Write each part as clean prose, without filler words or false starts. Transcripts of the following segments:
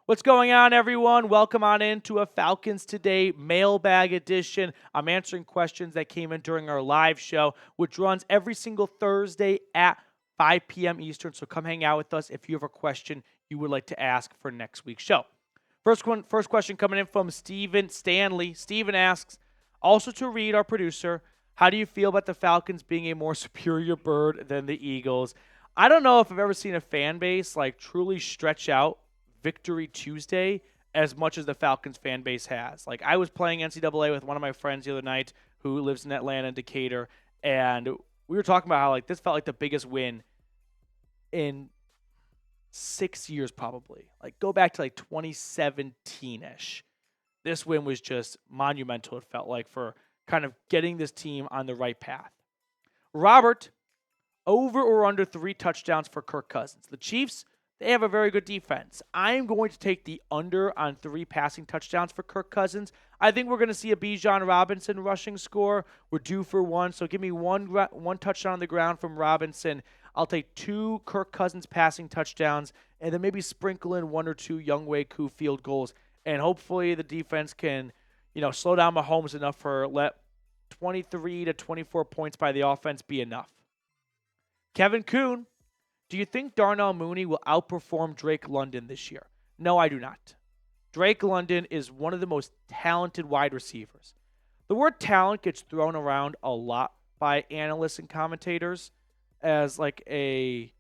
What's going on, everyone? Welcome on into a Falcons Today mailbag edition. I'm answering questions that came in during our live show, which runs every single Thursday at 5 p.m. Eastern. So come hang out with us if you have a question you would like to ask for next week's show. First question coming in from Steven Stanley. Steven asks, also to Reed, our producer, how do you feel about the Falcons being a more superior bird than the Eagles? I don't know if I've ever seen a fan base like truly stretch out Victory Tuesday as much as the Falcons fan base has. Like, I was playing NCAA with one of my friends the other night who lives in Atlanta, Decatur, and we were talking about how like this felt like the biggest win in 6 years probably. Like, go back to like 2017-ish. This win was just monumental, it felt like, for kind of getting this team on the right path. Robert, over or under 3 touchdowns for Kirk Cousins. The Chiefs, they have a very good defense. I'm going to take the under on 3 passing touchdowns for Kirk Cousins. I think we're going to see a Bijan Robinson rushing score. We're due for one, so give me one touchdown on the ground from Robinson. I'll take 2 Kirk Cousins passing touchdowns, and then maybe sprinkle in 1 or 2 Younghoe Koo field goals. And hopefully the defense can, slow down Mahomes enough for let 23 to 24 points by the offense be enough. Kevin Kuhn, do you think Darnell Mooney will outperform Drake London this year? No, I do not. Drake London is one of the most talented wide receivers. The word talent gets thrown around a lot by analysts and commentators as like a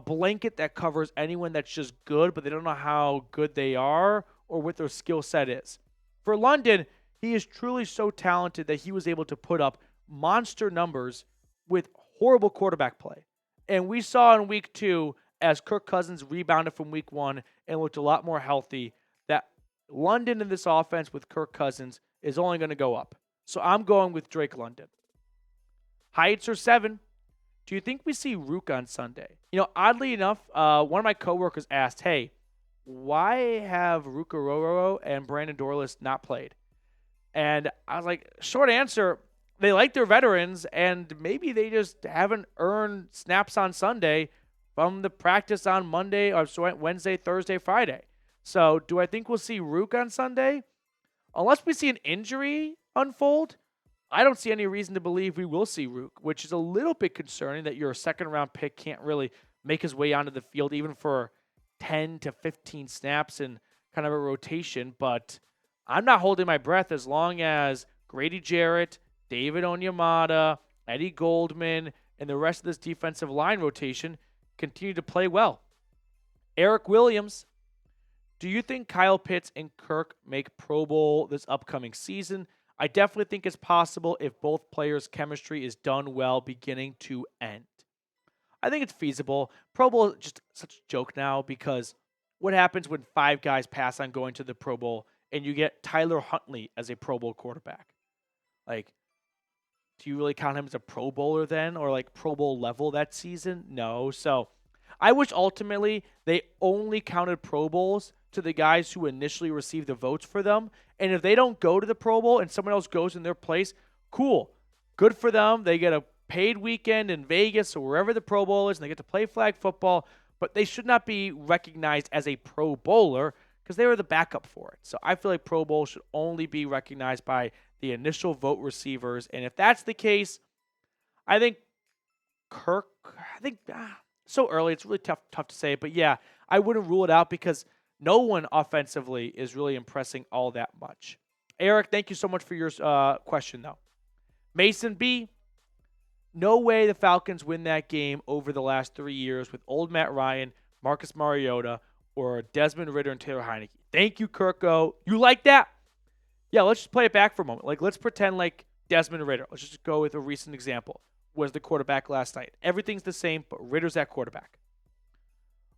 blanket that covers anyone that's just good, but they don't know how good they are or what their skill set is. For London, he is truly so talented that he was able to put up monster numbers with horrible quarterback play. And we saw in week 2, as Kirk Cousins rebounded from week 1 and looked a lot more healthy, that London in this offense with Kirk Cousins is only going to go up. So I'm going with Drake London. Heights or 7. Do you think we see Ruke on Sunday? Oddly enough, one of my coworkers asked, hey, why have Orhorhoro and Brandon Dorlus not played? And I was like, short answer, they like their veterans, and maybe they just haven't earned snaps on Sunday from the practice on Monday or Wednesday, Thursday, Friday. So do I think we'll see Ruke on Sunday? Unless we see an injury unfold, I don't see any reason to believe we will see Ruke, which is a little bit concerning that your second-round pick can't really make his way onto the field even for 10 to 15 snaps in kind of a rotation. But I'm not holding my breath as long as Grady Jarrett, David Onyemata, Eddie Goldman, and the rest of this defensive line rotation continue to play well. Eric Williams, do you think Kyle Pitts and Kirk make Pro Bowl this upcoming season? I definitely think it's possible if both players' chemistry is done well beginning to end. I think it's feasible. Pro Bowl is just such a joke now because what happens when 5 guys pass on going to the Pro Bowl and you get Tyler Huntley as a Pro Bowl quarterback? Like, do you really count him as a Pro Bowler then, or like Pro Bowl level that season? No. So I wish ultimately they only counted Pro Bowls to the guys who initially received the votes for them. And if they don't go to the Pro Bowl and someone else goes in their place, cool. Good for them. They get a paid weekend in Vegas or wherever the Pro Bowl is, and they get to play flag football. But they should not be recognized as a Pro Bowler because they were the backup for it. So I feel like Pro Bowl should only be recognized by the initial vote receivers. And if that's the case, I think Kirk, so early, it's really tough to say. But yeah, I wouldn't rule it out because no one offensively is really impressing all that much. Eric, thank you so much for your question, though. Mason B, no way the Falcons win that game over the last 3 years with old Matt Ryan, Marcus Mariota, or Desmond Ridder and Taylor Heineke. Thank you, Kirko. You like that? Yeah, let's just play it back for a moment. Like, let's pretend like Desmond Ridder, let's just go with a recent example, was the quarterback last night. Everything's the same, but Ridder's that quarterback.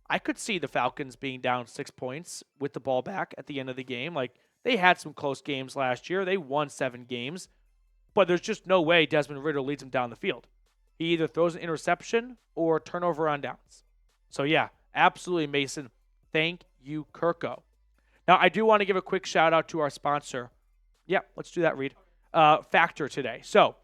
I could see the Falcons being down 6 points with the ball back at the end of the game. Like, they had some close games last year. They won 7 games, but there's just no way Desmond Ridder leads them down the field. He either throws an interception or turnover on downs. So, yeah, absolutely, Mason. Thank you, Kirko. Now, I do want to give a quick shout-out to our sponsor. Yeah, let's do that, Reed. Factor today. So,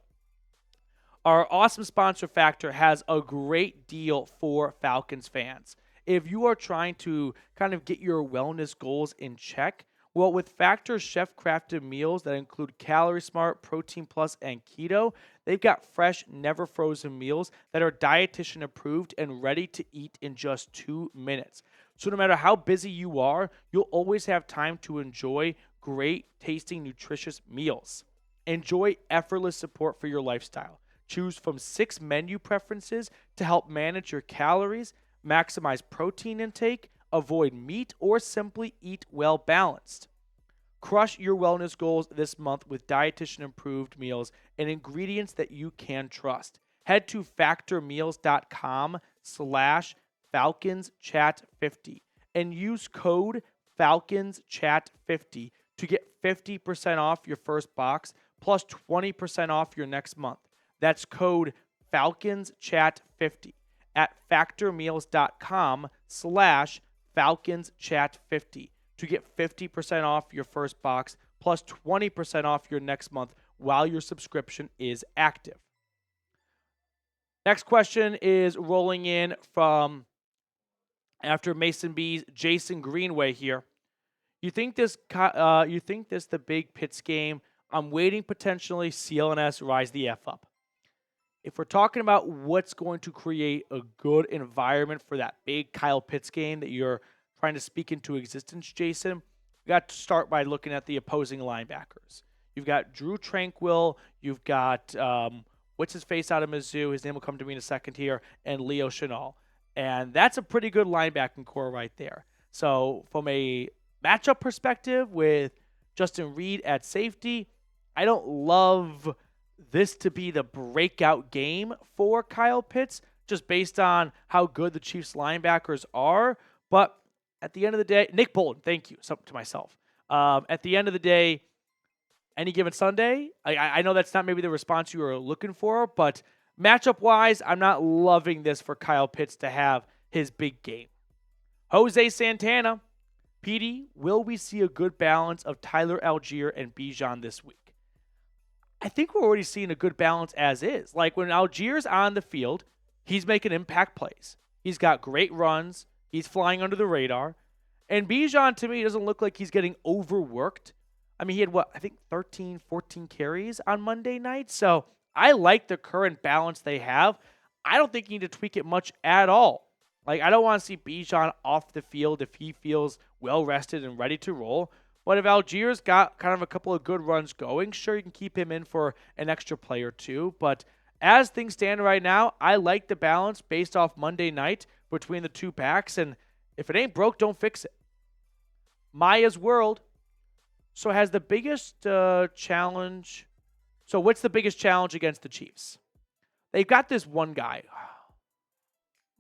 our awesome sponsor, Factor, has a great deal for Falcons fans. if you are trying to kind of get your wellness goals in check, well, with Factor's chef-crafted meals that include Calorie Smart, Protein Plus, and Keto, they've got fresh, never frozen meals that are dietitian approved and ready to eat in just 2 minutes. So no matter how busy you are, you'll always have time to enjoy great tasting, nutritious meals. Enjoy effortless support for your lifestyle. Choose from 6 menu preferences to help manage your calories, maximize protein intake, avoid meat, or simply eat well balanced. Crush your wellness goals this month with dietitian approved meals and ingredients that you can trust. Head to factormeals.com/FalconsChat50 and use code FalconsChat50 to get 50% off your first box plus 20% off your next month. That's code FalconsChat50 at factormeals.com/FalconsChat50 to get 50% off your first box plus 20% off your next month while your subscription is active. Next question is rolling in from after Mason B's Jason Greenway here. You think this the big Pitts game? I'm waiting potentially CLNS rise the F up. If we're talking about what's going to create a good environment for that big Kyle Pitts game that you're trying to speak into existence, Jason, you got to start by looking at the opposing linebackers. You've got Drew Tranquill. You've got what's his face out of Mizzou. His name will come to me in a second here, and Leo Chenal. And that's a pretty good linebacking core right there. So from a matchup perspective with Justin Reed at safety, I don't love this to be the breakout game for Kyle Pitts, just based on how good the Chiefs linebackers are. But at the end of the day, Nick Bolton, thank you, something to myself. At the end of the day, any given Sunday, I know that's not maybe the response you were looking for, but matchup-wise, I'm not loving this for Kyle Pitts to have his big game. Jose Santana, PD, will we see a good balance of Tyler Allgeier and Bijan this week? I think we're already seeing a good balance as is. Like when Allgeier's on the field, he's making impact plays. He's got great runs. He's flying under the radar. And Bijan, to me, doesn't look like he's getting overworked. I mean, he had, 13, 14 carries on Monday night. So I like the current balance they have. I don't think you need to tweak it much at all. Like, I don't want to see Bijan off the field if he feels well-rested and ready to roll. But if Allgeier's got kind of a couple of good runs going, sure, you can keep him in for an extra play or two. But as things stand right now, I like the balance based off Monday night between the two backs. And if it ain't broke, don't fix it. Maya's World. So has the biggest challenge. So what's the biggest challenge against the Chiefs? They've got this one guy,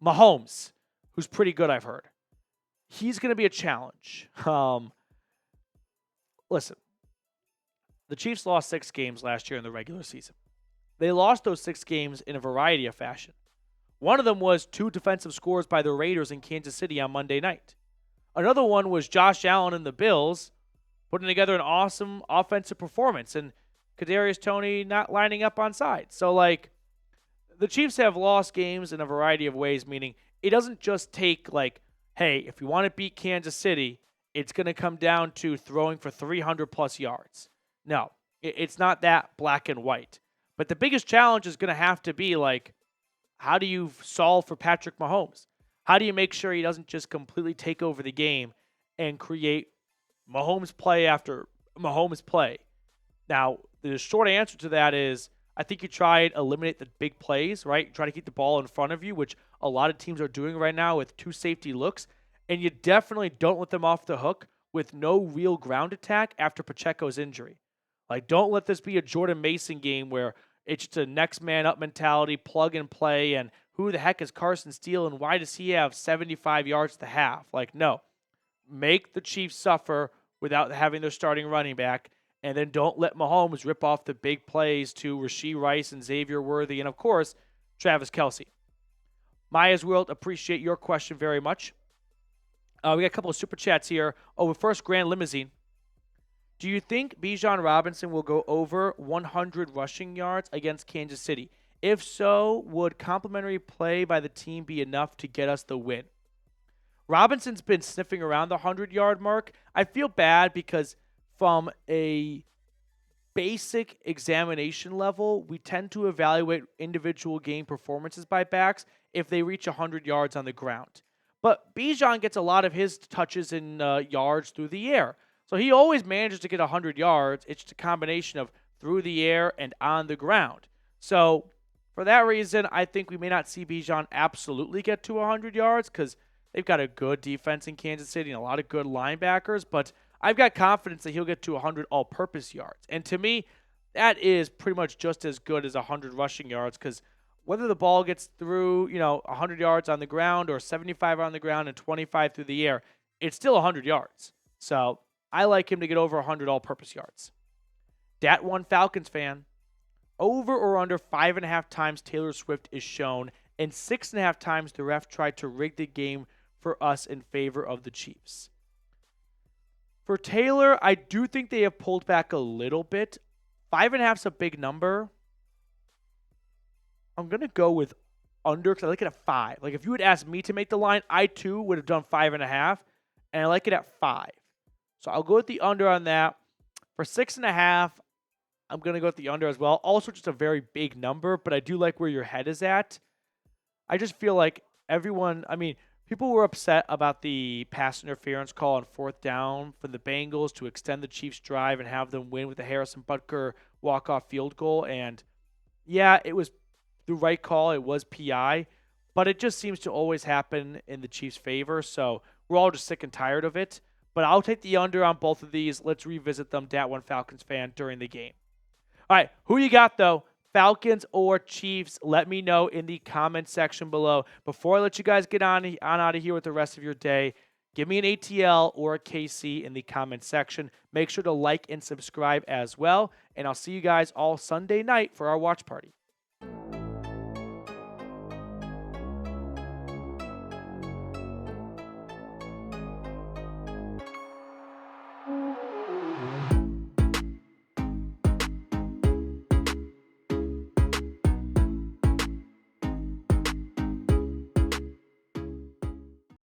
Mahomes, who's pretty good, I've heard. He's going to be a challenge. Listen, the Chiefs lost 6 games last year in the regular season. They lost those 6 games in a variety of fashion. One of them was 2 defensive scores by the Raiders in Kansas City on Monday night. Another one was Josh Allen and the Bills putting together an awesome offensive performance and Kadarius Toney not lining up on sides. So, the Chiefs have lost games in a variety of ways, meaning it doesn't just take, hey, if you want to beat Kansas City, it's going to come down to throwing for 300-plus yards. No, it's not that black and white. But the biggest challenge is going to have to be, how do you solve for Patrick Mahomes? How do you make sure he doesn't just completely take over the game and create Mahomes play after Mahomes play? Now, the short answer to that is I think you try and eliminate the big plays, right? You try to keep the ball in front of you, which a lot of teams are doing right now with 2 safety looks. And you definitely don't let them off the hook with no real ground attack after Pacheco's injury. Don't let this be a Jordan Mason game where it's just a next man up mentality, plug and play, and who the heck is Carson Steele and why does he have 75 yards to half? No. Make the Chiefs suffer without having their starting running back, and then don't let Mahomes rip off the big plays to Rashee Rice and Xavier Worthy and, of course, Travis Kelce. Maya's World, appreciate your question very much. We got a couple of super chats here. First, Grand Limousine. Do you think Bijan Robinson will go over 100 rushing yards against Kansas City? If so, would complimentary play by the team be enough to get us the win? Robinson's been sniffing around the 100-yard mark. I feel bad because from a basic examination level, we tend to evaluate individual game performances by backs if they reach 100 yards on the ground. But Bijan gets a lot of his touches and yards through the air. So he always manages to get 100 yards. It's just a combination of through the air and on the ground. So for that reason, I think we may not see Bijan absolutely get to 100 yards because they've got a good defense in Kansas City and a lot of good linebackers. But I've got confidence that he'll get to 100 all-purpose yards. And to me, that is pretty much just as good as 100 rushing yards because whether the ball gets through, 100 yards on the ground or 75 on the ground and 25 through the air, it's still 100 yards. So I like him to get over 100 all-purpose yards. Dat one Falcons fan. Over or under 5.5 times Taylor Swift is shown, and 6.5 times the ref tried to rig the game for us in favor of the Chiefs. For Taylor, I do think they have pulled back a little bit. 5.5 is a big number. I'm going to go with under because I like it at 5. Like if you would ask me to make the line, I too would have done 5.5, and I like it at 5. So I'll go with the under on that. For 6.5, I'm going to go with the under as well. Also just a very big number, but I do like where your head is at. I just feel like people were upset about the pass interference call on 4th down for the Bengals to extend the Chiefs' drive and have them win with the Harrison Butker walk-off field goal. And yeah, it was the right call. It was PI, but it just seems to always happen in the Chiefs' favor. So we're all just sick and tired of it. But I'll take the under on both of these. Let's revisit them, Dat one Falcons fan, during the game. All right, who you got, though? Falcons or Chiefs? Let me know in the comment section below. Before I let you guys get on out of here with the rest of your day, give me an ATL or a KC in the comment section. Make sure to like and subscribe as well, and I'll see you guys all Sunday night for our watch party.